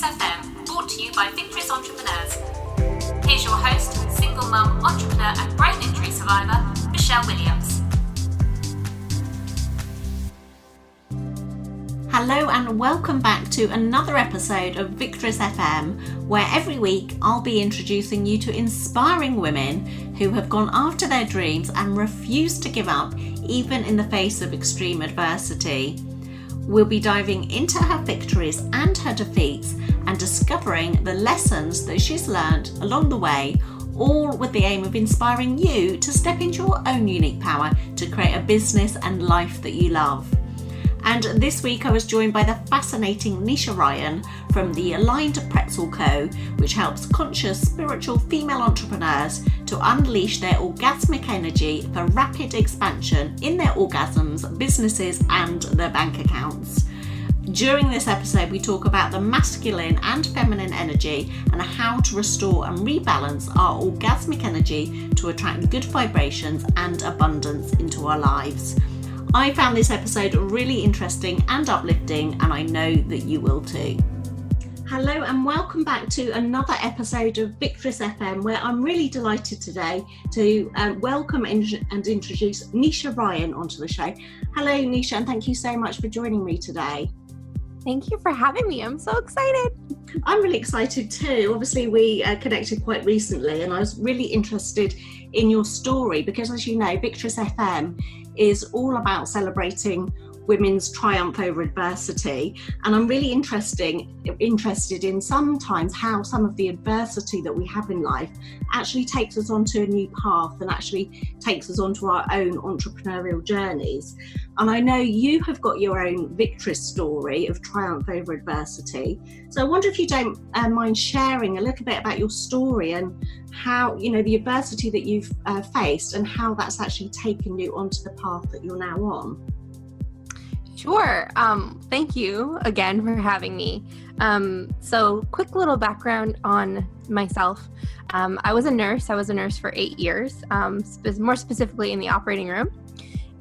Victress FM, brought to you by Victress Entrepreneurs. Here's your host, single mum, entrepreneur and brain injury survivor, Michelle Williams. Hello and welcome back to another episode of Victress FM, where every week I'll be introducing you to inspiring women who have gone after their dreams and refuse to give up even in the face of extreme adversity. We'll be diving into her victories and her defeats and discovering the lessons that she's learned along the way, all with the aim of inspiring you to step into your own unique power to create a business and life that you love. And this week I was joined by the fascinating Nisha Ryan from the Aligned Pretzel Co., which helps conscious spiritual female entrepreneurs to unleash their orgasmic energy for rapid expansion in their orgasms, businesses and their bank accounts. During this episode we talk about the masculine and feminine energy and how to restore and rebalance our orgasmic energy to attract good vibrations and abundance into our lives. I found this episode really interesting and uplifting, and I know that you will too. Hello and welcome back to another episode of Victress FM, where I'm really delighted today to welcome and introduce Nisha Ryan onto the show. Hello Nisha, and thank you so much for joining me today. Thank you for having me. I'm so excited. I'm really excited too. Obviously we connected quite recently and I was really interested in your story because, as you know, Victress FM is all about celebrating women's triumph over adversity, and I'm really interested in sometimes how some of the adversity that we have in life actually takes us onto a new path and actually takes us onto our own entrepreneurial journeys. And I know you have got your own Victress story of triumph over adversity, so I wonder if you don't mind sharing a little bit about your story and how, you know, the adversity that you've faced and how that's actually taken you onto the path that you're now on. Sure. Thank you again for having me. So quick little background on myself. I was a nurse. I was a nurse for 8 years, more specifically in the operating room.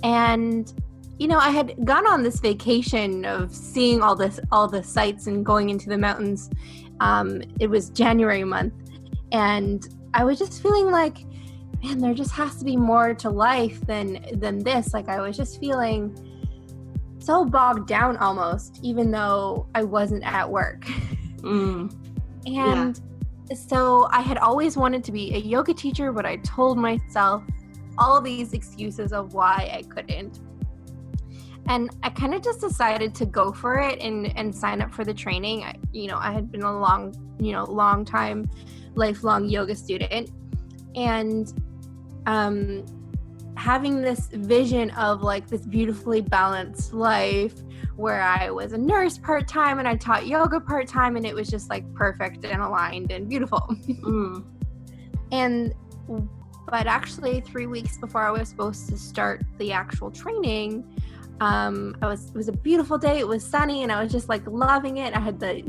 And, you know, I had gone on this vacation of seeing all the sights and going into the mountains. It was January month. And I was just feeling like, man, there just has to be more to life than this. Like, I was just feeling so bogged down almost, even though I wasn't at work. So I had always wanted to be a yoga teacher, but I told myself all these excuses of why I couldn't. And I kind of just decided to go for it and sign up for the training. I had been a long time, lifelong yoga student. And having this vision of like this beautifully balanced life where I was a nurse part-time and I taught yoga part-time, and it was just like perfect and aligned and beautiful. But actually 3 weeks before I was supposed to start the actual training, it was a beautiful day. It was sunny and I was just like loving it. I had the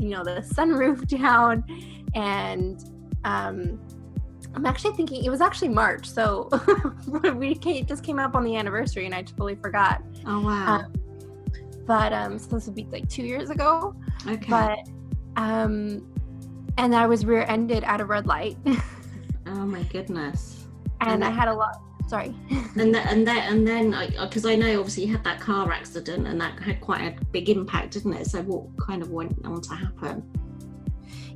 sunroof down, and I'm actually thinking it was actually March, so we just came up on the anniversary and I totally forgot. Oh wow. So this would be like 2 years ago. Okay. But and I was rear-ended at a red light. Oh my goodness. And I had a lot. Sorry. And then, because I know obviously you had that car accident and that had quite a big impact, didn't it? So what kind of went on to happen?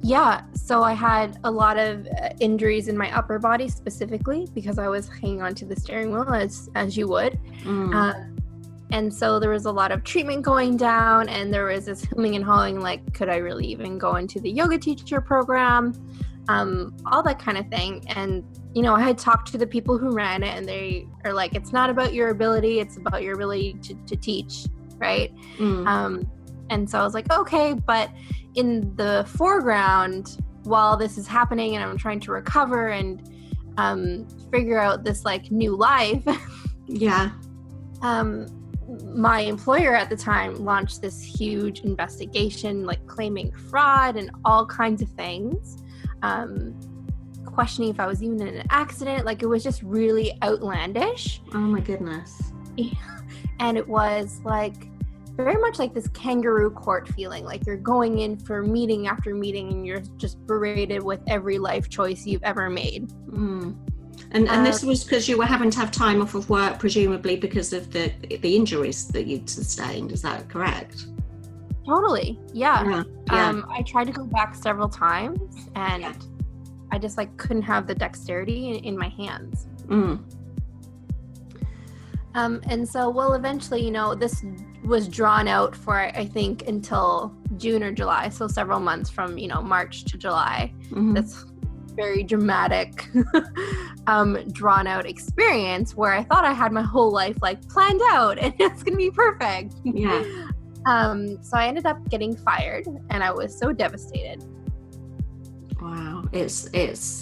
Yeah, so I had a lot of injuries in my upper body specifically because I was hanging onto the steering wheel as you would. And so there was a lot of treatment going down, and there was this hemming and hawing, like, could I really even go into the yoga teacher program? All that kind of thing. And, you know, I had talked to the people who ran it, and they are like, it's not about your ability, it's about your ability to teach, right? And so I was like, okay, but in the foreground, while this is happening and I'm trying to recover and figure out this like new life, my employer at the time launched this huge investigation, like claiming fraud and all kinds of things, questioning if I was even in an accident. Like, it was just really outlandish. Oh my goodness. And it was like, very much like this kangaroo court feeling, like you're going in for meeting after meeting and you're just berated with every life choice you've ever made. And this was because you were having to have time off of work, presumably because of the injuries that you'd sustained. Is that correct? Totally. Yeah. I tried to go back several times and I just like couldn't have the dexterity in my hands. And so, well, eventually, you know, this was drawn out for, I think, until June or July. So several months from, you know, March to July. That's very dramatic, drawn out experience where I thought I had my whole life like planned out and it's going to be perfect. So I ended up getting fired and I was so devastated. Wow. It's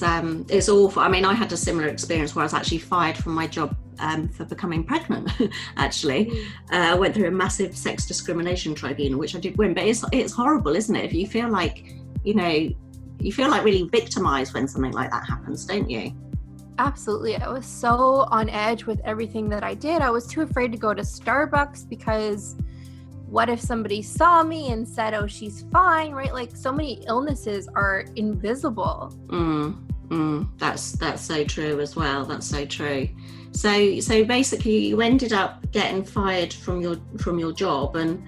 awful. I mean, I had a similar experience where I was actually fired from my job for becoming pregnant. Actually, I went through a massive sex discrimination tribunal, which I did win. But it's horrible, isn't it? If you feel like, you know, you feel like really victimized when something like that happens, don't you? Absolutely. I was so on edge with everything that I did. I was too afraid to go to Starbucks because what if somebody saw me and said, oh, she's fine, right? Like so many illnesses are invisible. That's so true as well. That's so true. So basically you ended up getting fired from your job, and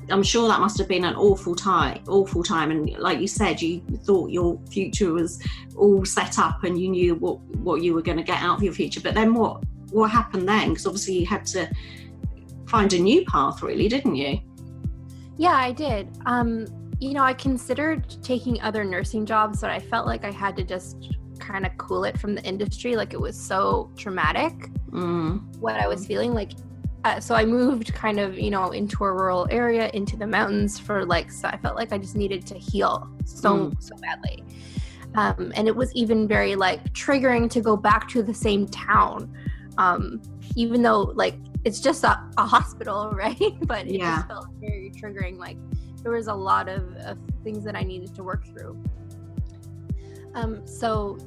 I'm sure that must have been an awful time. And like you said, you thought your future was all set up and you knew what you were going to get out of your future. But then what happened then? Because obviously you had to find a new path, really, didn't you? Yeah, I did. You know, I considered taking other nursing jobs, but I felt like I had to just kind of cool it from the industry. Like it was so traumatic, what I was feeling like. So I moved kind of, you know, into a rural area, into the mountains so I felt like I just needed to heal so badly. And it was even very like triggering to go back to the same town, even though like it's just a hospital, right? But it just felt very triggering. Like there was a lot of things that I needed to work through. So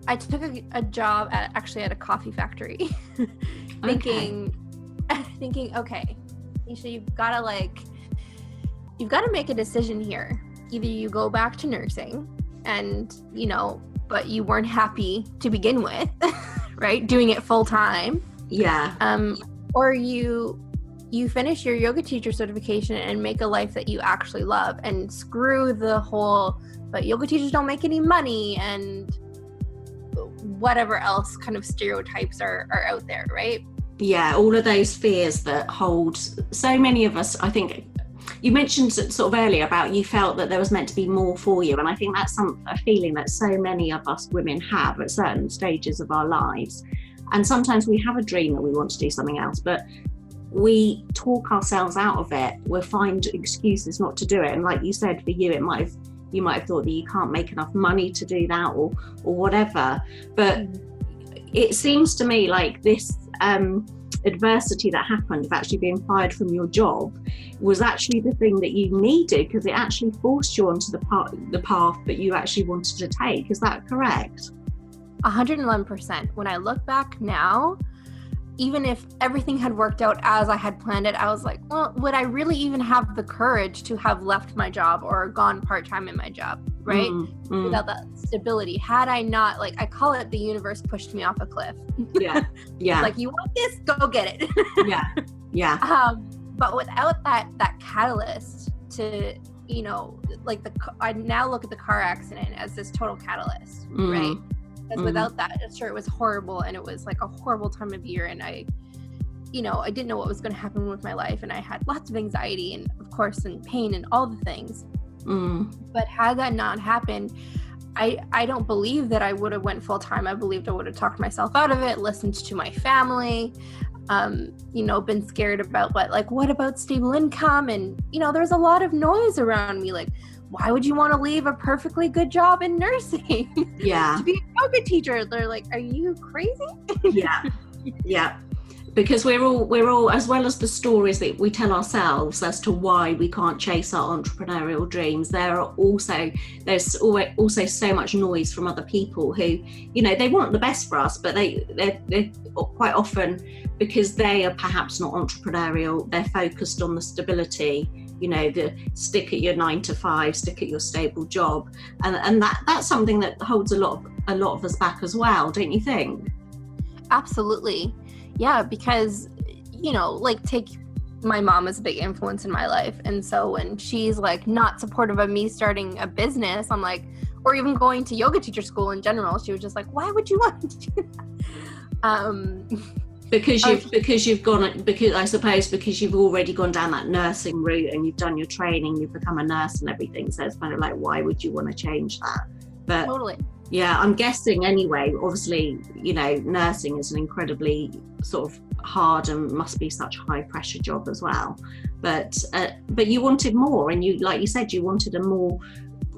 I took a job at a coffee factory, thinking, okay, Nisha, you've got to make a decision here. Either you go back to nursing and, you know, but you weren't happy to begin with, right? Doing it full time. Or you finish your yoga teacher certification and make a life that you actually love and screw the whole, but yoga teachers don't make any money and whatever else kind of stereotypes are out there, right? Yeah, all of those fears that hold so many of us. I think you mentioned sort of earlier about you felt that there was meant to be more for you, and I think that's a feeling that so many of us women have at certain stages of our lives. And sometimes we have a dream that we want to do something else, but we talk ourselves out of it. We'll find excuses not to do it. And like you said, for you, you might have thought that you can't make enough money to do that or whatever. But it seems to me like this adversity that happened of actually being fired from your job was actually the thing that you needed, because it actually forced you onto the path that you actually wanted to take. Is that correct? 111%. When I look back now, even if everything had worked out as I had planned it, I was like, well, would I really even have the courage to have left my job or gone part-time in my job, right? Without that stability. Had I not, like, I call it the universe pushed me off a cliff. Yeah. Like, you want this? Go get it. Yeah. But without that catalyst to, you know, like I now look at the car accident as this total catalyst, right? Because without that, sure, it was horrible and it was like a horrible time of year, and I didn't know what was going to happen with my life, and I had lots of anxiety and, of course, and pain and all the things. But had that not happened, I don't believe that I would have went full time. I believed I would have talked myself out of it, listened to my family, been scared about what about stable income? And, there's a lot of noise around me, like, why would you want to leave a perfectly good job in nursing? Yeah. To be a yoga teacher? They're like, are you crazy? Yeah. because we're all, as well as the stories that we tell ourselves as to why we can't chase our entrepreneurial dreams, there's also so much noise from other people who, you know, they want the best for us, but they're quite often, because they are perhaps not entrepreneurial, they're focused on the stability, you know, the stick at your 9 to 5, stick at your stable job, and that's something that holds a lot of us back as well, don't you think? Absolutely. Yeah, because, you know, like, take my mom as a big influence in my life. And so when she's like not supportive of me starting a business, I'm like, or even going to yoga teacher school in general, she was just like, why would you want to do that? Because you've already gone down that nursing route and you've done your training, you've become a nurse and everything. So it's kind of like, why would you want to change that? But totally. Yeah, I'm guessing anyway, obviously, you know, nursing is an incredibly sort of hard and must be such a high pressure job as well. But you wanted more, and you, like you said, you wanted a more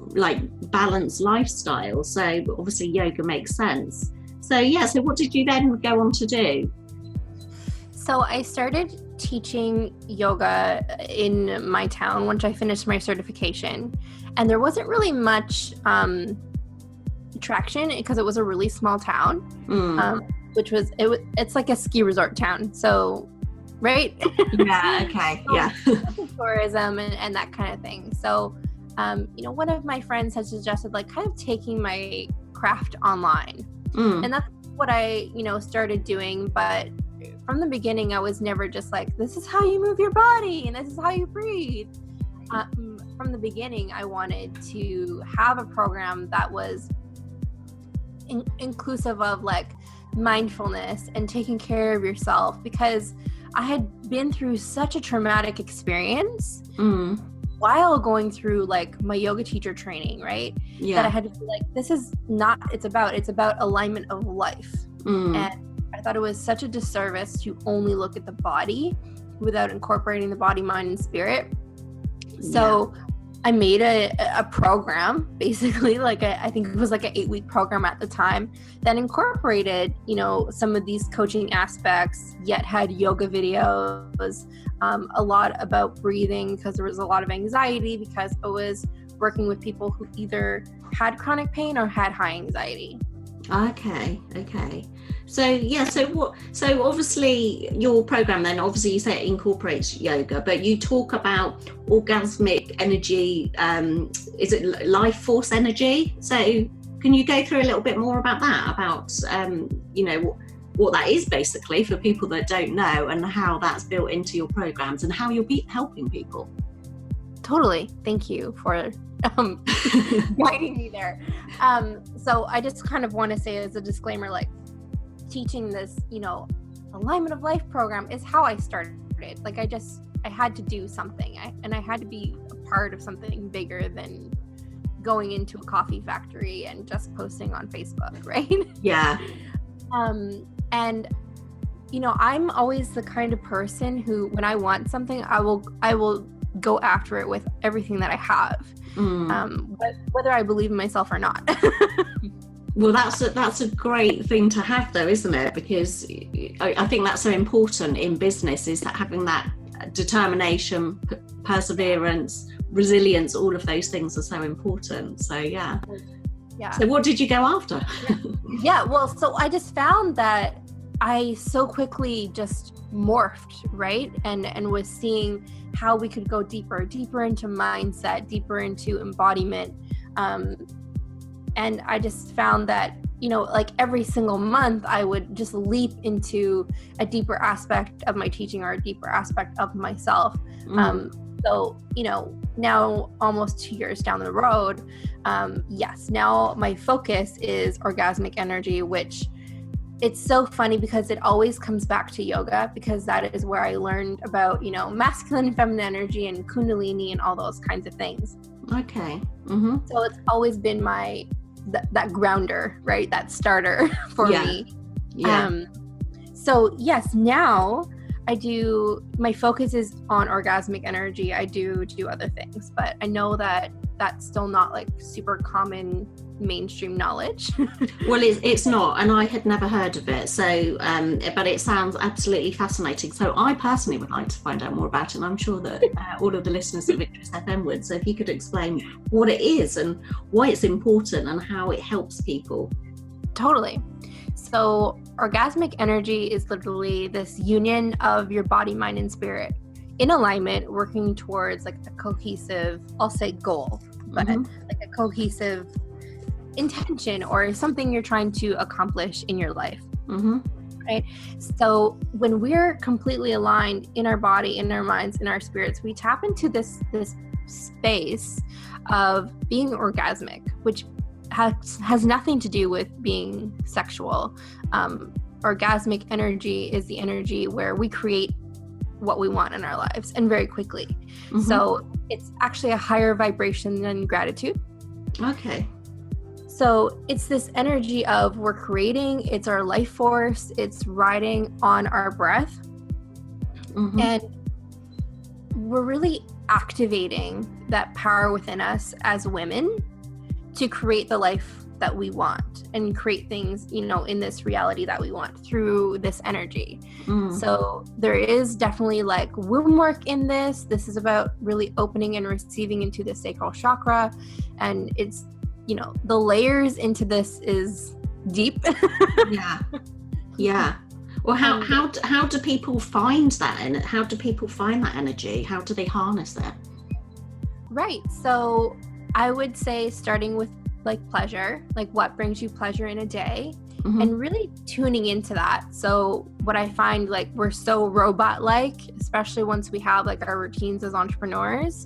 like balanced lifestyle. So obviously yoga makes sense. So yeah, so what did you then go on to do? So I started teaching yoga in my town once I finished my certification, and there wasn't really much traction because it was a really small town, it's like a ski resort town, so right. Yeah, okay. So, yeah. Tourism and that kind of thing. So you know, one of my friends had suggested like kind of taking my craft online, and that's what I, you know, started doing. But from the beginning, I was never just like, this is how you move your body and this is how you breathe. From the beginning, I wanted to have a program that was inclusive of like mindfulness and taking care of yourself, because I had been through such a traumatic experience while going through like my yoga teacher training, right? Yeah. That I had to be like, this is not, it's about alignment of life. And I thought it was such a disservice to only look at the body without incorporating the body, mind, and spirit. So I made a program, basically, like I think it was like an 8-week program at the time, that incorporated, you know, some of these coaching aspects, yet had yoga videos, a lot about breathing, because there was a lot of anxiety, because I was working with people who either had chronic pain or had high anxiety. Okay. So obviously your program then, obviously you say it incorporates yoga, but you talk about orgasmic energy, is it life force energy? So can you go through a little bit more about that, about you know, what that is basically for people that don't know, and how that's built into your programs and how you'll be helping people? Totally. Thank you for guiding me there. So I just kind of want to say as a disclaimer, like, teaching this, you know, alignment of life program is how I started. Like, I had to do something, and I had to be a part of something bigger than going into a coffee factory and just posting on Facebook, right? Yeah. And you know, I'm always the kind of person who, when I want something, I will go after it with everything that I have, whether I believe in myself or not. Well, that's a great thing to have, though, isn't it? Because I think that's so important in business, is that having that determination, perseverance, resilience, all of those things are so important. So yeah. So what did you go after? Well, so I just found that I so quickly just morphed, right? And was seeing how we could go deeper into mindset, deeper into embodiment. And I just found that, you know, like every single month I would just leap into a deeper aspect of my teaching or a deeper aspect of myself. So, you know, now almost 2 years down the road, now my focus is orgasmic energy, which it's so funny because it always comes back to yoga, because that is where I learned about, you know, masculine and feminine energy and kundalini and all those kinds of things. Okay. So it's always been my that grounder, right? That starter for me. So yes, now my focus is on orgasmic energy. I do other things, but I know that that's still not like super common mainstream knowledge. Well, it's not, and I had never heard of it, so but it sounds absolutely fascinating. So I personally would like to find out more about it, and I'm sure that all of the listeners of Victress FM would. So if you could explain what it is and why it's important and how it helps people. Totally. So orgasmic energy is literally this union of your body, mind, and spirit in alignment, working towards like a cohesive, I'll say goal, but like a cohesive intention or something you're trying to accomplish in your life. Right? So when we're completely aligned in our body, in our minds, in our spirits, we tap into this space of being orgasmic, which has nothing to do with being sexual. Orgasmic energy is the energy where we create what we want in our lives, and very quickly. So it's actually a higher vibration than gratitude. Okay. So it's this energy of we're creating, it's our life force, it's riding on our breath. And we're really activating that power within us as women to create the life that we want and create things, you know, in this reality that we want through this energy. So there is definitely like womb work in this. This is about really opening and receiving into the sacral chakra. And it's, you know, the layers into this is deep. Yeah. Well, how do people find that? And how do people find that energy? How do they harness that? Right. So I would say starting with like pleasure, like what brings you pleasure in a day, and really tuning into that. So what I find, like, we're so robot-like, especially once we have like our routines as entrepreneurs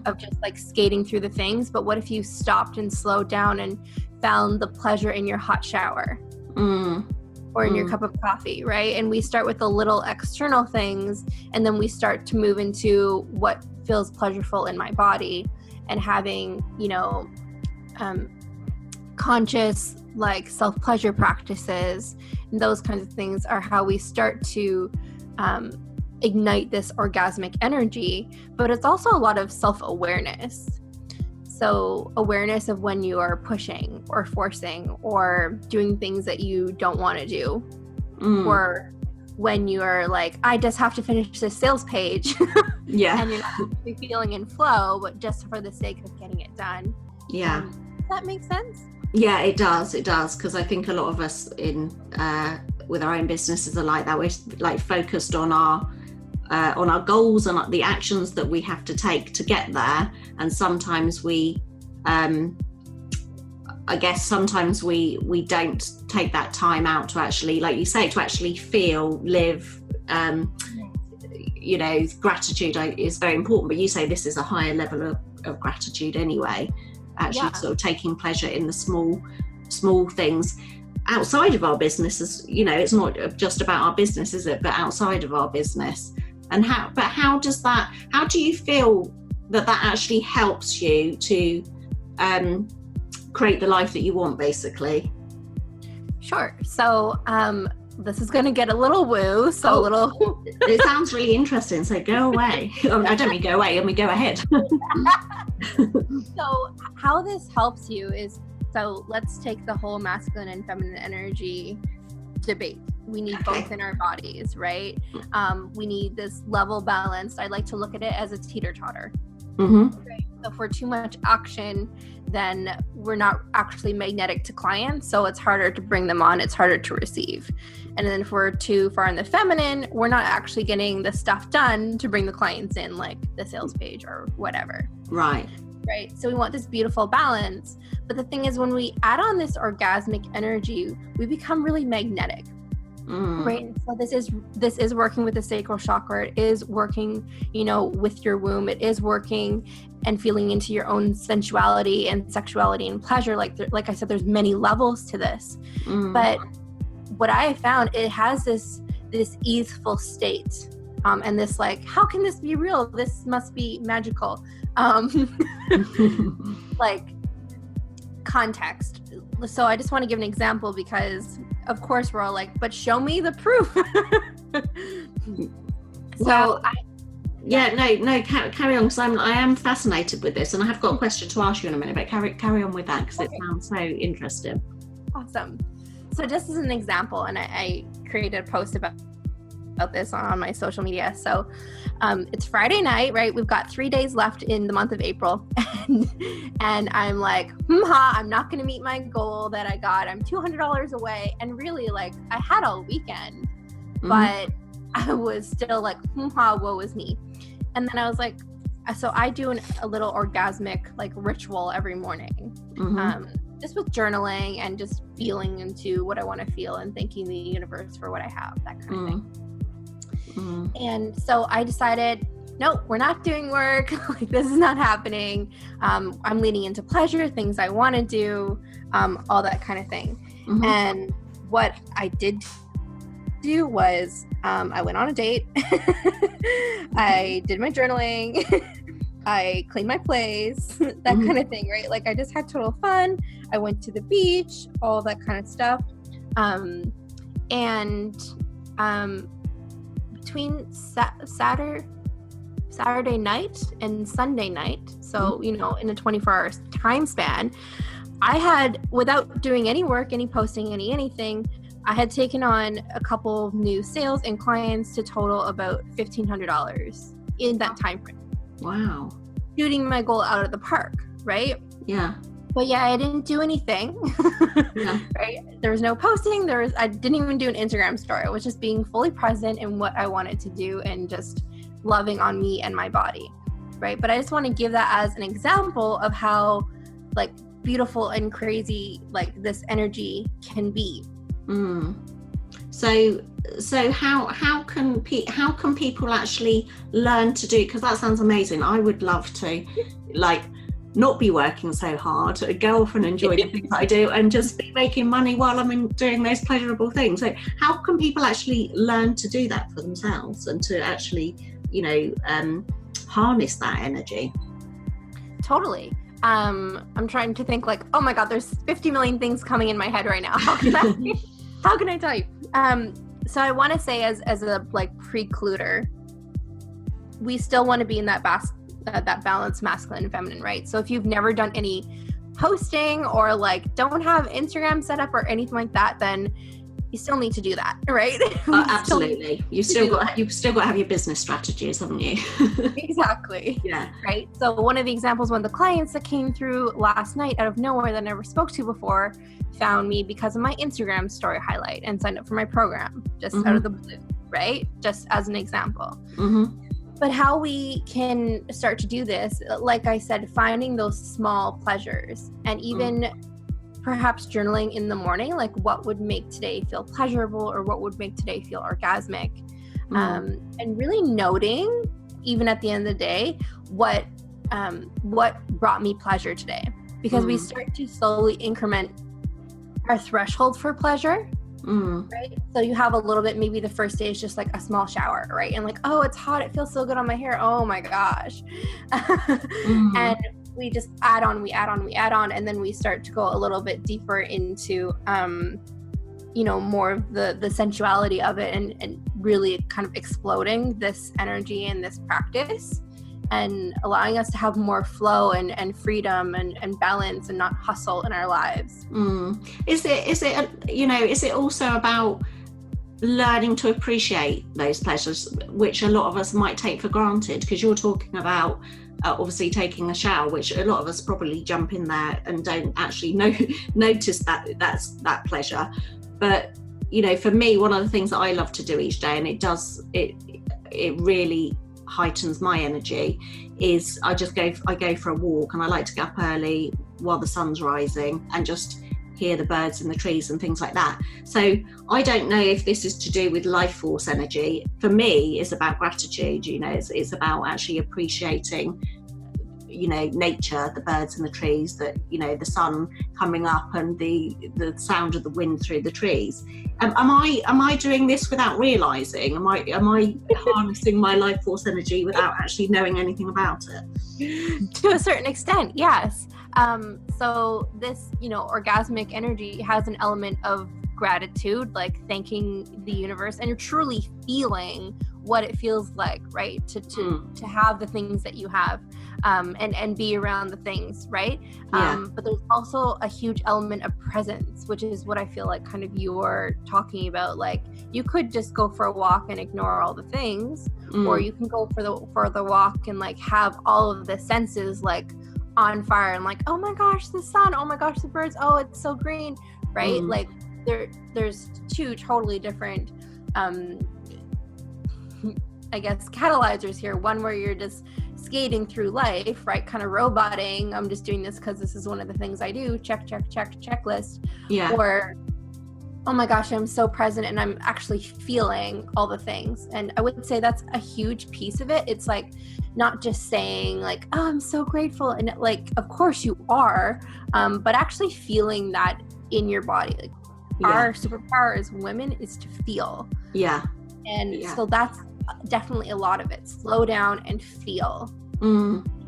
of just like skating through the things. But what if you stopped and slowed down and found the pleasure in your hot shower or in your cup of coffee, right? And we start with the little external things, and then we start to move into what feels pleasurable in my body, and having, you know, conscious like self-pleasure practices, and those kinds of things are how we start to ignite this orgasmic energy. But it's also a lot of self-awareness. So awareness of when you are pushing or forcing or doing things that you don't want to do, or when you are like, I just have to finish this sales page. And you're not actually feeling in flow, but just for the sake of getting it done. Does that make sense? Yeah, it does, because I think a lot of us in with our own businesses are like that. We're like focused on our goals and the actions that we have to take to get there, and sometimes we I guess sometimes we don't take that time out to actually, like you say, to actually feel, live. You know, gratitude is very important, but you say this is a higher level of gratitude anyway. Actually, sort of taking pleasure in the small things outside of our businesses. You know, it's not just about our business, is it? But outside of our business. And how do you feel that actually helps you to create the life that you want, basically? Sure. So this is going to get a little woo, so a little... It sounds really interesting, so go away. I don't mean go away, I mean go ahead. So how this helps you is, so let's take the whole masculine and feminine energy debate. We need both in our bodies, right? We need this level balance. I like to look at it as a teeter-totter. Right? So if we're too much action, then we're not actually magnetic to clients, so it's harder to bring them on, it's harder to receive. And then if we're too far in the feminine, we're not actually getting the stuff done to bring the clients in, like the sales page or whatever. Right. So we want this beautiful balance. But the thing is, when we add on this orgasmic energy, we become really magnetic. Right. So this is working with the sacral chakra. It is working, you know, with your womb. It is working and feeling into your own sensuality and sexuality and pleasure. Like I said, there's many levels to this. But what I have found, it has this easeful state, and this like, how can this be real? This must be magical. Like context. So I just want to give an example, because of course we're all like, but show me the proof. Carry on, because I am fascinated with this, and I have got a question to ask you in a minute, but carry on with that, because it sounds so interesting. Awesome. So just as an example, and I created a post about this on my social media. So it's Friday night, right? We've got 3 days left in the month of April, and I'm like, I'm not going to meet my goal that I got. I'm $200 away, and really, like, I had all weekend, but I was still like, woe is me. And then I was like, so I do a little orgasmic like ritual every morning, just with journaling and just feeling into what I want to feel and thanking the universe for what I have, that kind of thing. And so I decided, nope, we're not doing work. Like, this is not happening. I'm leaning into pleasure, things I want to do, all that kind of thing. And what I did do was I went on a date. I did my journaling. I cleaned my place, that kind of thing, right? Like, I just had total fun. I went to the beach, all that kind of stuff. Between Saturday night and Sunday night, so, you know, in a 24-hour time span, I had, without doing any work, any posting, anything, I had taken on a couple of new sales and clients to total about $1,500 in that time frame. Wow. Shooting my goal out of the park, right? Yeah. But yeah, I didn't do anything. Right? There was no posting. I didn't even do an Instagram story. I was just being fully present in what I wanted to do and just loving on me and my body, right? But I just want to give that as an example of how, like, beautiful and crazy, like, this energy can be. So how can people actually learn to do? Because that sounds amazing. I would love to, like, not be working so hard, go off and enjoy the things I do, and just be making money while I'm doing those pleasurable things. So how can people actually learn to do that for themselves and to actually, you know, harness that energy? Totally. I'm trying to think, like, oh my God, there's 50 million things coming in my head right now. How can I tell you? So I want to say, as a, like, precluder, we still want to be in that balanced masculine and feminine, right? So if you've never done any posting, or, like, don't have Instagram set up or anything like that, then you still need to do that, right? Absolutely. You've still got to have your business strategies, haven't you? Exactly. Yeah. Right. So one of the examples, one of the clients that came through last night out of nowhere that I never spoke to before found me because of my Instagram story highlight and signed up for my program just out of the blue, right? Just as an example. But how we can start to do this, like I said, finding those small pleasures, and even perhaps journaling in the morning, like, what would make today feel pleasurable, or what would make today feel orgasmic, and really noting, even at the end of the day, what brought me pleasure today, because we start to slowly increment our threshold for pleasure. Right? So you have a little bit, maybe the first day is just like a small shower, right? And like, oh, it's hot, it feels so good on my hair, oh my gosh. And we just add on, and then we start to go a little bit deeper into you know, more of the sensuality of it, and really kind of exploding this energy and this practice, and allowing us to have more flow and freedom and balance, and not hustle in our lives. Is it also about learning to appreciate those pleasures, which a lot of us might take for granted? Because you're talking about obviously taking a shower, which a lot of us probably jump in there and don't actually notice that's that pleasure. But, you know, for me, one of the things that I love to do each day, and it really heightens my energy, is I go for a walk, and I like to get up early while the sun's rising and just hear the birds in the trees and things like that. So I don't know if this is to do with life force energy. For me, it's about gratitude. You know, it's about actually appreciating, you know, nature, the birds and the trees, that, you know, the sun coming up and the sound of the wind through the trees. Am I doing this without realizing? Am I harnessing my life force energy without actually knowing anything about it? To a certain extent, yes. So this, you know, orgasmic energy has an element of gratitude, like thanking the universe and truly feeling what it feels like, right? To have the things that you have, and be around the things, right? But there's also a huge element of presence, which is what I feel like kind of you're talking about. Like, you could just go for a walk and ignore all the things, or you can go for the walk and like have all of the senses like on fire and like, oh my gosh, the sun, oh my gosh, the birds, oh, it's so green, right? Like there's two totally different I guess catalyzers here. One where you're just skating through life, right? Kind of roboting. I'm just doing this because this is one of the things I do. Check, checklist. Yeah. Or, oh my gosh, I'm so present and I'm actually feeling all the things. And I would say that's a huge piece of it. It's like not just saying like, oh, I'm so grateful. And like, of course you are, but actually feeling that in your body. Like our superpower as women is to feel. Yeah. And so that's definitely a lot of it. Slow down and feel.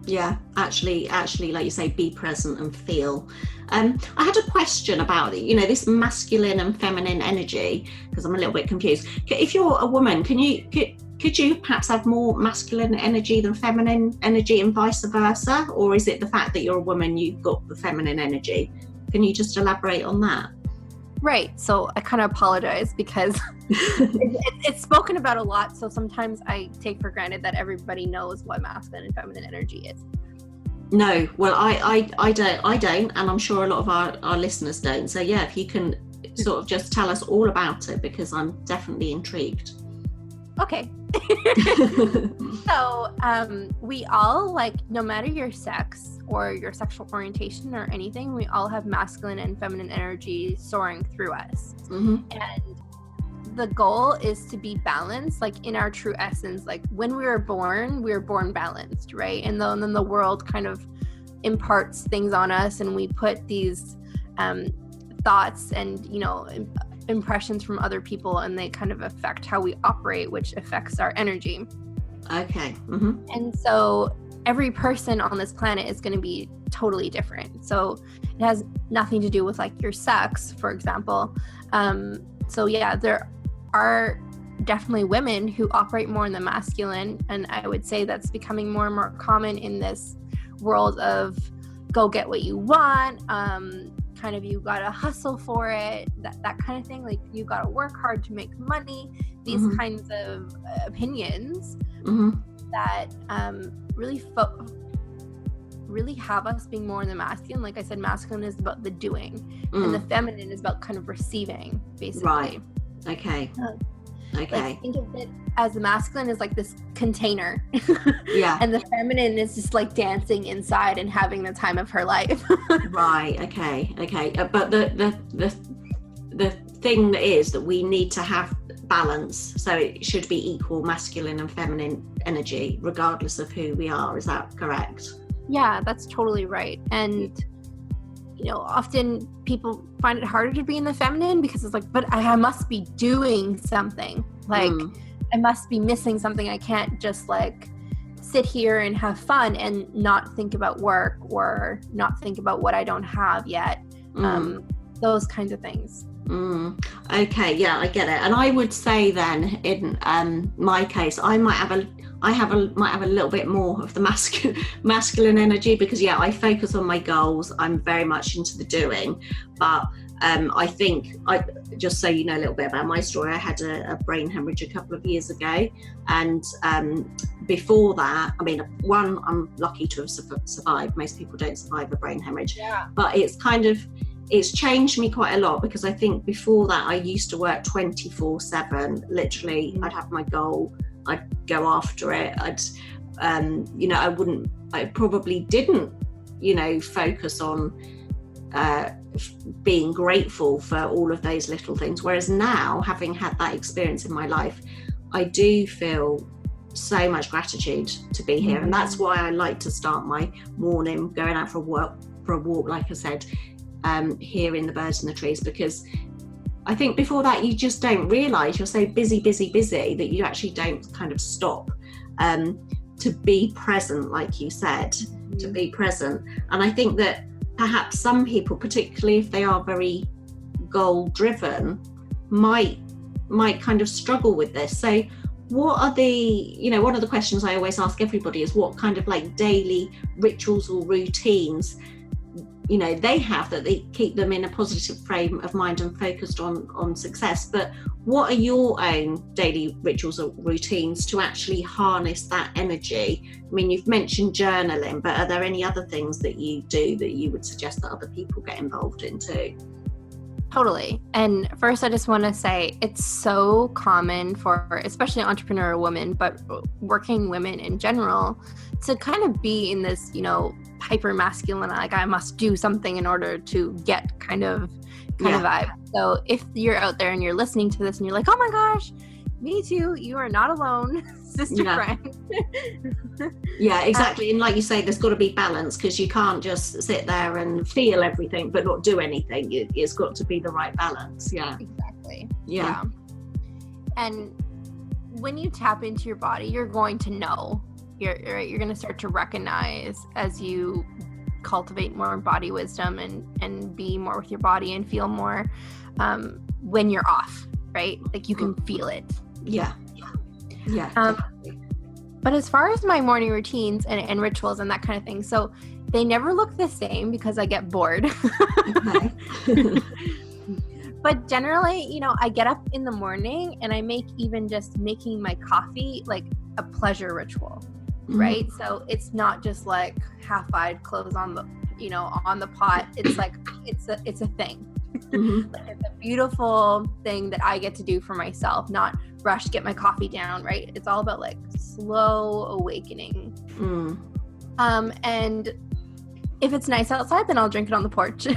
Yeah, actually, like you say, be present and feel. I had a question about, this masculine and feminine energy, because I'm a little bit confused. If you're a woman, could you perhaps have more masculine energy than feminine energy and vice versa? Or is it the fact that you're a woman, you've got the feminine energy? Can you just elaborate on that? Right. So I kind of apologize because it's spoken about a lot. So sometimes I take for granted that everybody knows what masculine and feminine energy is. No, well, I don't, and I'm sure a lot of our listeners don't. So yeah, if you can sort of just tell us all about it, because I'm definitely intrigued. Okay. So we all, like, no matter your sex or your sexual orientation or anything, we all have masculine and feminine energy soaring through us. And the goal is to be balanced, like in our true essence. Like when we were born balanced, right? And then the world kind of imparts things on us, and we put these thoughts and impressions from other people, and they kind of affect how we operate, which affects our energy. Okay. And so every person on this planet is going to be totally different. So it has nothing to do with like your sex, for example. So yeah, there are definitely women who operate more in the masculine, and I would say that's becoming more and more common in this world of go get what you want, kind of you gotta hustle for it, that kind of thing. Like you gotta work hard to make money, these kinds of opinions that really have us being more in the masculine. Like I said, masculine is about the doing, and the feminine is about kind of receiving, basically. Right. Okay. Like think of it as the masculine is like this container. Yeah. And the feminine is just like dancing inside and having the time of her life. Right. Okay. But the thing is that we need to have balance, so it should be equal masculine and feminine energy regardless of who we are. Is that correct? Yeah, that's totally right. And often people find it harder to be in the feminine because it's like, but I must be doing something. Like I must be missing something. I can't just like sit here and have fun and not think about work or not think about what I don't have yet. Those kinds of things. Okay, yeah, I get it. And I would say then in my case, I might have a little bit more of the masculine energy, because I focus on my goals. I'm very much into the doing, but I think, just so you know a little bit about my story, I had a brain hemorrhage a couple of years ago, and before that, I mean, one, I'm lucky to have survived. Most people don't survive a brain hemorrhage, but it's changed me quite a lot, because I think before that I used to work 24/7. Literally, I'd have my goal, I'd go after it. I probably didn't, focus on being grateful for all of those little things. Whereas now, having had that experience in my life, I do feel so much gratitude to be here. And that's why I like to start my morning going out for a walk, like I said, hearing the birds in the trees, because I think before that you just don't realise you're so busy that you actually don't kind of stop to be present, like you said, to be present. And I think that perhaps some people, particularly if they are very goal driven, might kind of struggle with this. So what are the, one of the questions I always ask everybody is what kind of like daily rituals or routines they have that they keep them in a positive frame of mind and focused on success. But what are your own daily rituals or routines to actually harness that energy? I mean, you've mentioned journaling, but are there any other things that you do that you would suggest that other people get involved in too? Totally. And first, I just want to say it's so common for especially entrepreneurial women, but working women in general, to kind of be in this, hyper masculine, like I must do something in order to get kind of vibe. So if you're out there and you're listening to this and you're like, oh my gosh, me too, you are not alone, sister friend. Yeah, exactly. And like you say, there's got to be balance, because you can't just sit there and feel everything but not do anything. It's got to be the right balance. Yeah, exactly. Yeah. And when you tap into your body, you're going to know. You're going to start to recognize as you cultivate more body wisdom and be more with your body and feel more when you're off, right? Like you can feel it. Yeah. But as far as my morning routines and rituals and that kind of thing, so they never look the same because I get bored. Okay. But generally, I get up in the morning and I make even just making my coffee like a pleasure ritual. Right? So it's not just like half-eyed clothes on the, on the pot. It's like, it's a thing. Like it's a beautiful thing that I get to do for myself, not rush, get my coffee down, right? It's all about like slow awakening. And if it's nice outside, then I'll drink it on the porch.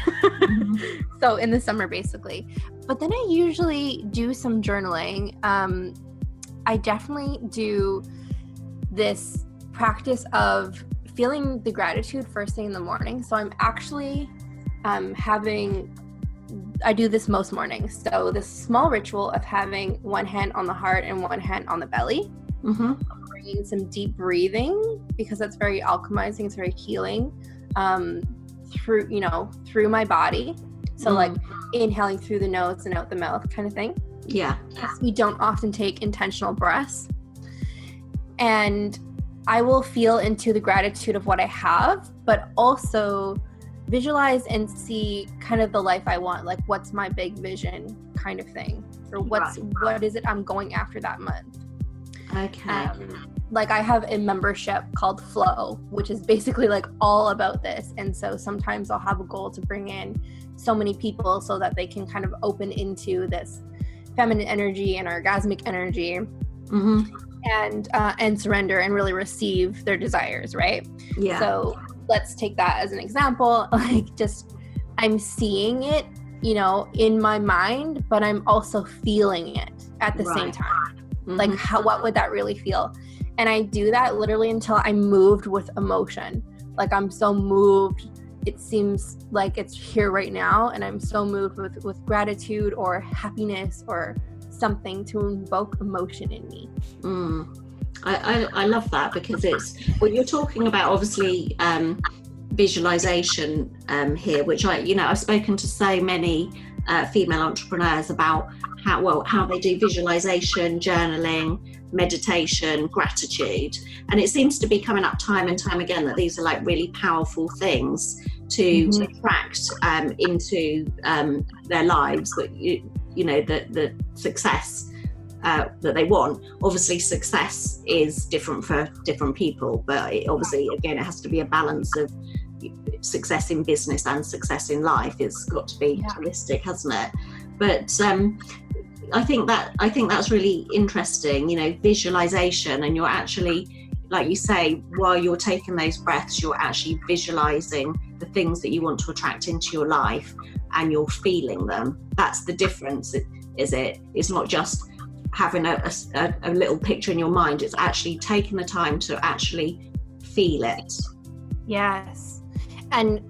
So in the summer, basically. But then I usually do some journaling. I definitely do this practice of feeling the gratitude first thing in the morning. So I'm actually I do this most mornings. So this small ritual of having one hand on the heart and one hand on the belly. Bringing some deep breathing, because that's very alchemizing, it's very healing through my body. So like inhaling through the nose and out the mouth kind of thing. Yeah. We don't often take intentional breaths. And I will feel into the gratitude of what I have, but also visualize and see kind of the life I want, like what's my big vision kind of thing, or what is it I'm going after that month. Okay. Like I have a membership called Flow, which is basically like all about this. And so sometimes I'll have a goal to bring in so many people so that they can kind of open into this feminine energy and orgasmic energy. And surrender and really receive their desires, right? Yeah. So let's take that as an example. Like just I'm seeing it, in my mind, but I'm also feeling it at the same time. Like what would that really feel? And I do that literally until I'm moved with emotion. Like I'm so moved, it seems like it's here right now, and I'm so moved with gratitude or happiness or something to invoke emotion in me. I love that, because it's what you're talking about, obviously visualization here, which I've spoken to so many female entrepreneurs about how they do visualization, journaling, meditation, gratitude, and it seems to be coming up time and time again that these are like really powerful things to attract into their lives, that the success that they want. Obviously success is different for different people, but it has to be a balance of success in business and success in life. It's got to be holistic, hasn't it? But I think that's really interesting, visualization, and you're actually, like you say, while you're taking those breaths, you're actually visualizing the things that you want to attract into your life, and you're feeling them. That's the difference, is it? It's not just having a little picture in your mind. It's actually taking the time to actually feel it. Yes. And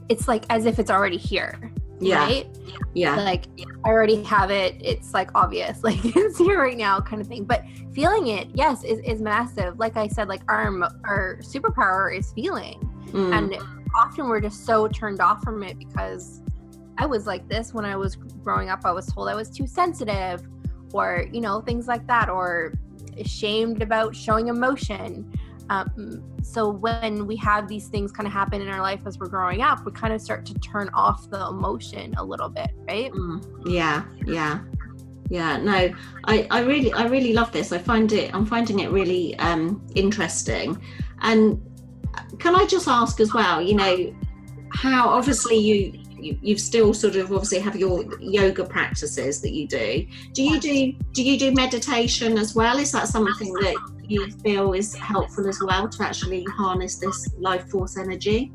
it's like as if it's already here. Right? Yeah. Like I already have it. It's like obvious, like it's here right now kind of thing. But feeling it, yes, is massive. Like I said, like our superpower is feeling. And often we're just so turned off from it because I was like this when I was growing up. I was told I was too sensitive, or things like that, or ashamed about showing emotion. So when we have these things kind of happen in our life as we're growing up, we kind of start to turn off the emotion a little bit, right? Yeah. No, I really love this. I'm finding it really interesting. And can I just ask as well, you know, how obviously you've still sort of obviously have your yoga practices that you do. Do you do meditation as well? Is that something that you feel is helpful as well to actually harness this life force energy?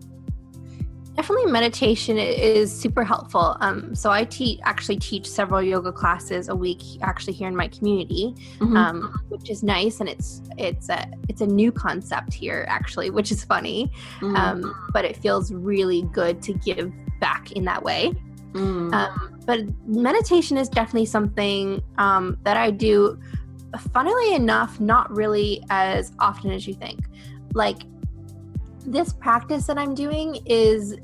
Definitely meditation is super helpful. So I actually teach several yoga classes a week actually here in my community, which is nice. And it's a new concept here actually, which is funny. But it feels really good to give back in that way. But meditation is definitely something that I do, funnily enough, not really as often as you think. Like, this practice that I'm doing is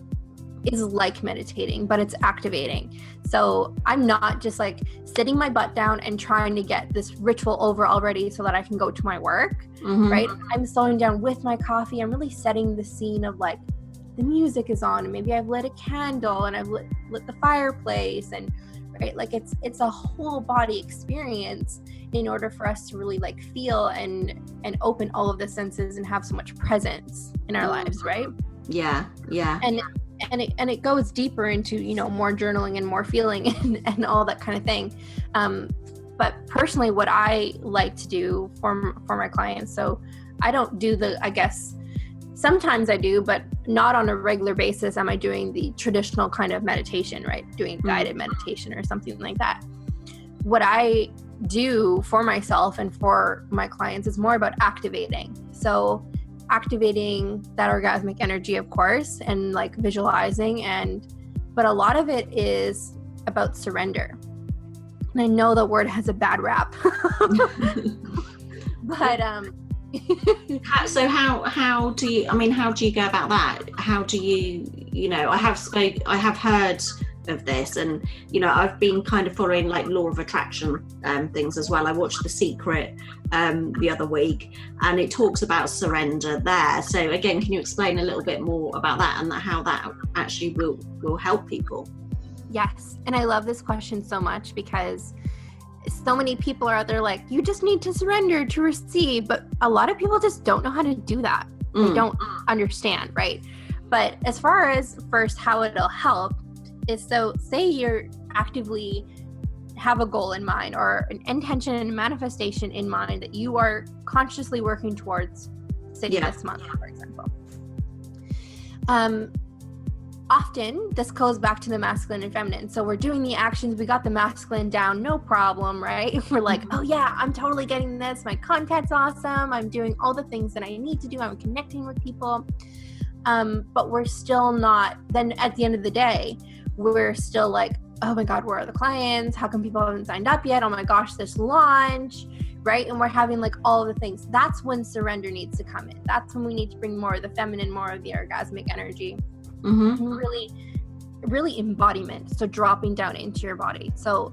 like meditating, but it's activating. So I'm not just like sitting my butt down and trying to get this ritual over already so that I can go to my work, right? I'm slowing down with my coffee. I'm really setting the scene of like, the music is on and maybe I've lit a candle and I've lit the fireplace, and right, like it's a whole body experience in order for us to really like feel and open all of the senses and have so much presence in our lives, right? Yeah. And it goes deeper into, you know, more journaling and more feeling and all that kind of thing. But personally, what I like to do for my clients, so I don't do I guess sometimes I do, but not on a regular basis am I doing the traditional kind of meditation, right? Doing guided meditation or something like that. What I do for myself and for my clients is more about activating. So activating that orgasmic energy, of course, and like visualizing, but a lot of it is about surrender. And I know the word has a bad rap, but so how do you go about that? How do you know, I have heard of this, and you know, I've been kind of following like law of attraction things as well. I watched The Secret the other week, and it talks about surrender there. So again, can you explain a little bit more about that and how that actually will help people? Yes, and I love this question so much because so many people are out there like, you just need to surrender to receive, but a lot of people just don't know how to do that. They don't understand, right? But as far as first how it'll help is, so say you're actively have a goal in mind or an intention and manifestation in mind that you are consciously working towards, say this month, for example. Often this goes back to the masculine and feminine. So we're doing the actions, we got the masculine down, no problem, right? We're like, oh yeah, I'm totally getting this. My content's awesome. I'm doing all the things that I need to do. I'm connecting with people. But we're still not, then at the end of the day, we're still like, oh my God, where are the clients? How come people haven't signed up yet? Oh my gosh, this launch, right? And we're having like all of the things. That's when surrender needs to come in. That's when we need to bring more of the feminine, more of the orgasmic energy. Really embodiment. So dropping down into your body. So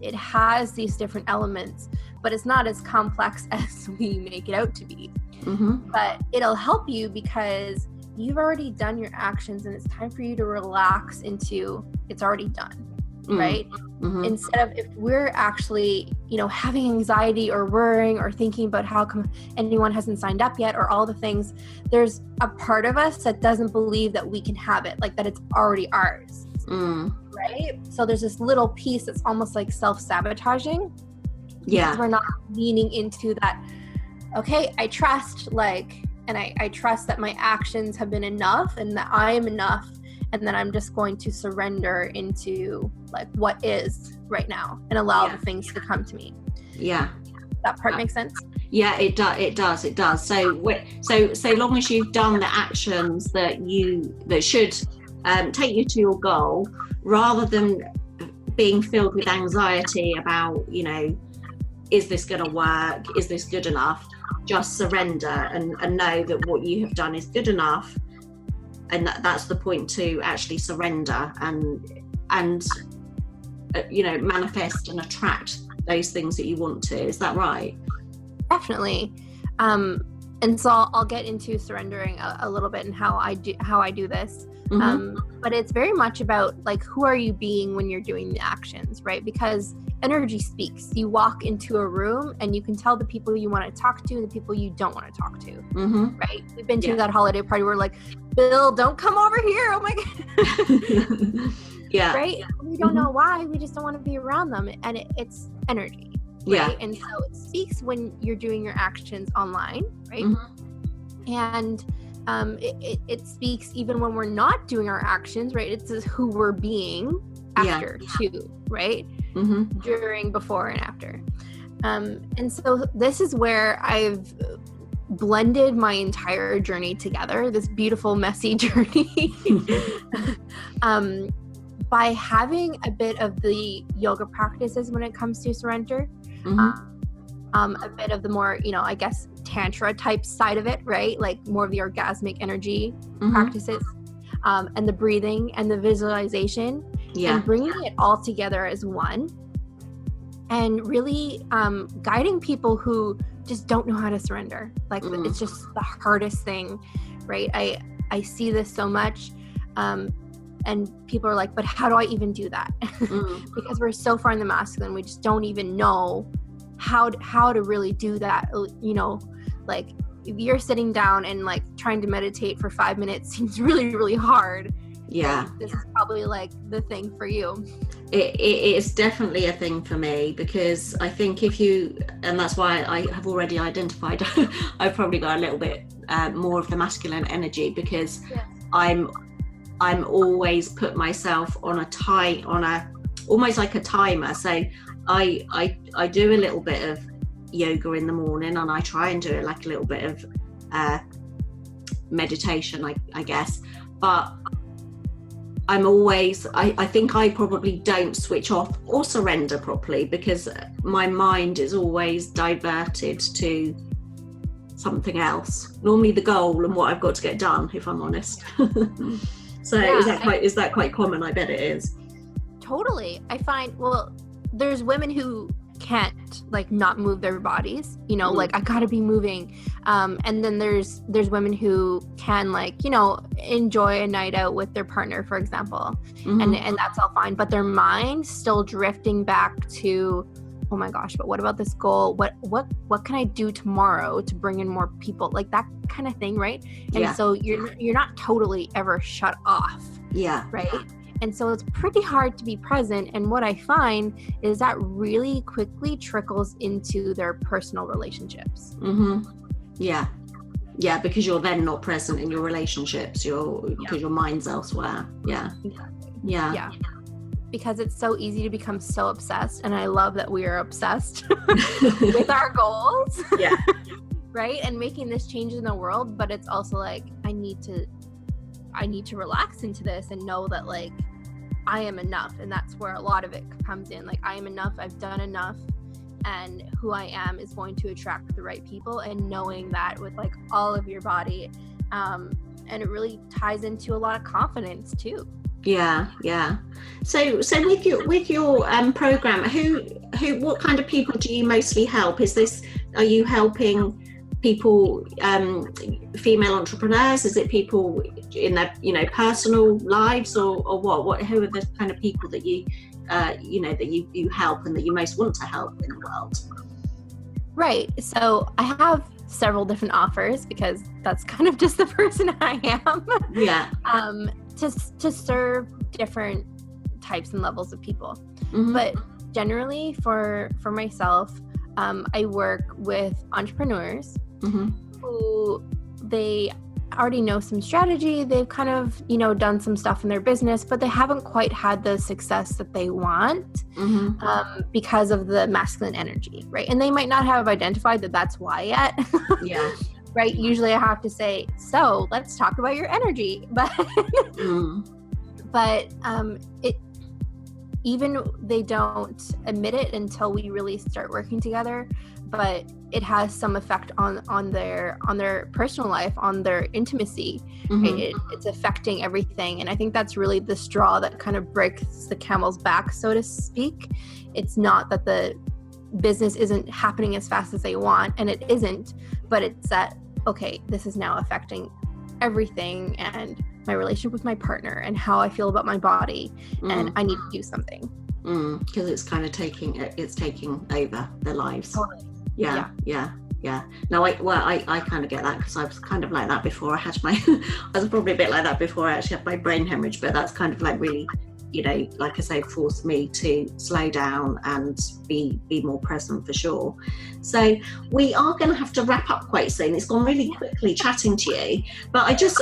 it has these different elements, but it's not as complex as we make it out to be. But it'll help you because you've already done your actions and it's time for you to relax into it's already done, right? Instead of, if we're actually, you know, having anxiety or worrying or thinking about how come anyone hasn't signed up yet or all the things, there's a part of us that doesn't believe that we can have it, like that it's already ours, right? So there's this little piece that's almost like self-sabotaging. Because we're not leaning into that, okay, I trust, like, and I trust that my actions have been enough and that I am enough, and then I'm just going to surrender into like what is right now and allow the things to come to me. That part makes sense? It does. So long as you've done the actions that should take you to your goal, rather than being filled with anxiety about, you know, is this going to work? Is this good enough? Just surrender and know that what you have done is good enough. And that's the point, to actually surrender and you know, manifest and attract those things that you want to. Is that right? Definitely. And so I'll get into surrendering a little bit and how I do this. But it's very much about like, who are you being when you're doing the actions, right? Because energy speaks. You walk into a room and you can tell the people you want to talk to and the people you don't want to talk to, right? We've been to that holiday party where like, Bill, don't come over here. Oh my God. Yeah. Right? We don't know why. We just don't want to be around them. And it's energy. Right? Yeah. And so it speaks when you're doing your actions online, right? And it speaks even when we're not doing our actions, right? It's just who we're being after too, right? During, before, and after. And so this is where I've blended my entire journey together, this beautiful, messy journey, by having a bit of the yoga practices when it comes to surrender, a bit of the more, I guess, tantra type side of it, right? Like more of the orgasmic energy practices, and the breathing and the visualization, and bringing it all together as one, and really guiding people who just don't know how to surrender. Like it's just the hardest thing, right? I see this so much, and people are like, but how do I even do that? Because we're so far in the masculine, we just don't even know how to really do that. Like if you're sitting down and like trying to meditate for 5 minutes seems really, really hard. Yeah. This is probably like the thing for you. It is definitely a thing for me, because I think and that's why I have already identified I've probably got a little bit more of the masculine energy, because I'm always put myself on almost like a timer. So I do a little bit of yoga in the morning, and I try and do like a little bit of meditation, I guess, but I'm always, I think I probably don't switch off or surrender properly, because my mind is always diverted to something else, normally the goal and what I've got to get done, if I'm honest. So is that quite common? I bet it is. Totally. I find, well, there's women who can't like not move their bodies, like I gotta be moving, and then there's women who can like enjoy a night out with their partner, for example, and that's all fine, but their mind's still drifting back to, oh my gosh, but what about this goal, what can I do tomorrow to bring in more people, like that kind of thing, right? And so you're not totally ever shut off, right? And so it's pretty hard to be present. And what I find is that really quickly trickles into their personal relationships. Yeah, because you're then not present in your relationships. Because your mind's elsewhere. Yeah. Because it's so easy to become so obsessed. And I love that we are obsessed with our goals. Yeah. Right? And making this change in the world. But it's also like, I need to relax into this and know that like I am enough, and that's where a lot of it comes in. Like I am enough, I've done enough, and who I am is going to attract the right people, and knowing that with like all of your body, and it really ties into a lot of confidence too. Yeah. So with your program, what kind of people do you mostly help? Are you helping people, female entrepreneurs? Is it people in their personal lives, or what? Who are the kind of people that you help and that you most want to help in the world? Right. So I have several different offers, because that's kind of just the person I am. Yeah. To serve different types and levels of people. But generally for myself, I work with entrepreneurs who they already know some strategy. They've kind of, done some stuff in their business, but they haven't quite had the success that they want because of the masculine energy, right? And they might not have identified that that's why yet. Yeah. Right? Usually I have to say, so let's talk about your energy. But even they don't admit it until we really start working together, but it has some effect on their personal life, on their intimacy. Right? It's affecting everything. And I think that's really the straw that kind of breaks the camel's back, so to speak. It's not that business isn't happening as fast as they want, and it isn't, but it's that, okay, this is now affecting everything and my relationship with my partner and how I feel about my body, and I need to do something. Because it's kind of taking over their lives. Totally. Yeah. No, I kind of get that, because I was kind of like that before I had my I was probably a bit like that before I actually had my brain hemorrhage, but that's kind of like really, you know, like I say, forced me to slow down and be more present for sure. So we are going to have to wrap up quite soon. It's gone really quickly chatting to you, but I just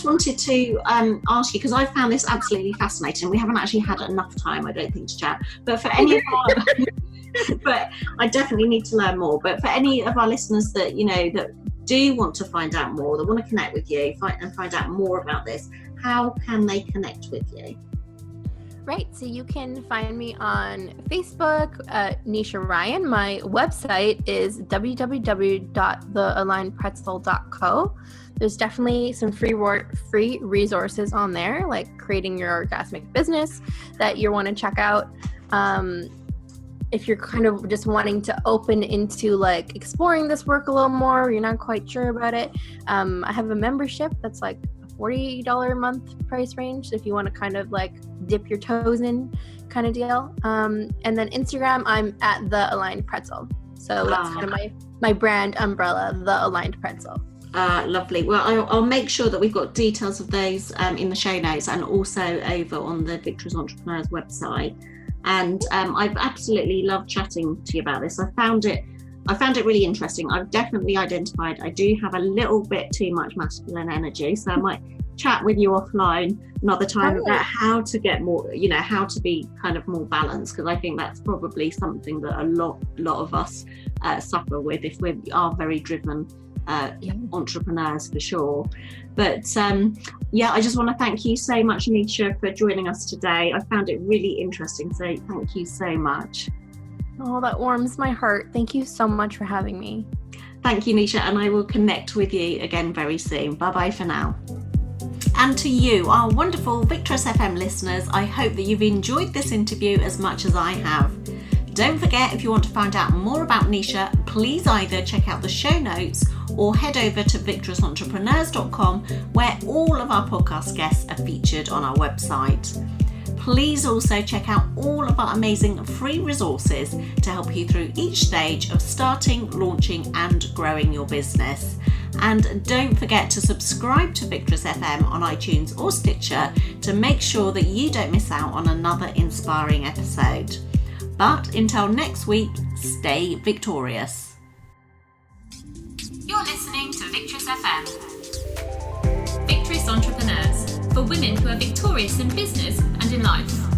wanted to ask you, because I found this absolutely fascinating. We haven't actually had enough time, I don't think, to chat, but for any of our but I definitely need to learn more. But for any of our listeners that, you know, that do want to find out more, that want to connect with you and find out more about this, how can they connect with you? Right, so you can find me on Facebook, Nisha Ryan. My website is www.thealignedpretzel.co. There's definitely some free resources on there, like creating your orgasmic business, that you want to check out. If you're kind of just wanting to open into like exploring this work a little more, you're not quite sure about it, I have a membership that's like a $40 a month price range, if you want to kind of like dip your toes in kind of deal. And then Instagram, I'm at The Aligned Pretzel. So that's kind of my brand umbrella, The Aligned Pretzel. Lovely. Well, I'll make sure that we've got details of those in the show notes, and also over on the Victress Entrepreneurs website. And I've absolutely loved chatting to you about this. I found it really interesting. I've definitely identified I do have a little bit too much masculine energy, so I might chat with you offline another time about how to get more, you know, how to be kind of more balanced, because I think that's probably something that a lot of us suffer with if we are very driven entrepreneurs, for sure. But I just want to thank you so much, Nisha, for joining us today. I found it really interesting, so thank you so much. Oh, that warms my heart. Thank you so much for having me. Thank you, Nisha, and I will connect with you again very soon. Bye bye for now. And to you, our wonderful Victress FM listeners, I hope that you've enjoyed this interview as much as I have. Don't forget, if you want to find out more about Nisha, please either check out the show notes or head over to victressentrepreneurs.com, where all of our podcast guests are featured on our website. Please also check out all of our amazing free resources to help you through each stage of starting, launching and growing your business. And don't forget to subscribe to Victress FM on iTunes or Stitcher to make sure that you don't miss out on another inspiring episode. But until next week, stay victorious. You're listening to Victress FM. Victress Entrepreneurs, for women who are victorious in business and in life.